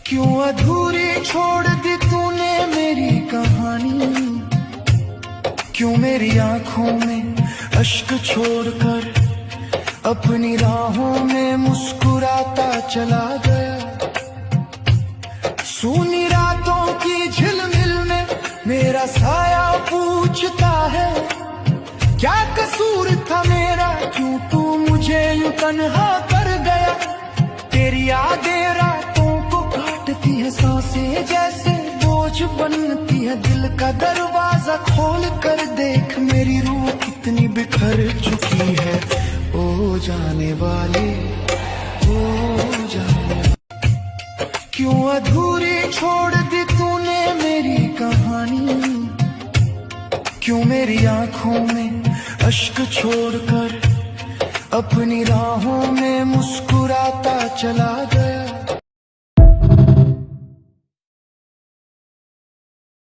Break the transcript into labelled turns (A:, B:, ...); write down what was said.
A: क्यों अधूरी छोड़ दी तूने मेरी कहानी, क्यों मेरी आंखों में अश्क छोड़कर अपनी राहों में मुस्कुराता चला गया। सूनी रातों की झिलमिल में मेरा साया पूछता है, क्या कसूर था मेरा, क्यों तू मुझे यूं तन्हा कर गया। तेरी यादें रातों को काटती है, सांसें जैसे बोझ बनती है। दिल का दरवाजा खोल कर देख, मेरी रूह कितनी बिखर चुकी है। ओ जाने वाले, ओ जाने, क्यों अधूरी छोड़ दी तूने मेरी कहानी, क्यों मेरी आंखों में अश्क छोड़कर अपनी राहों में मुस्कुराता चला गया।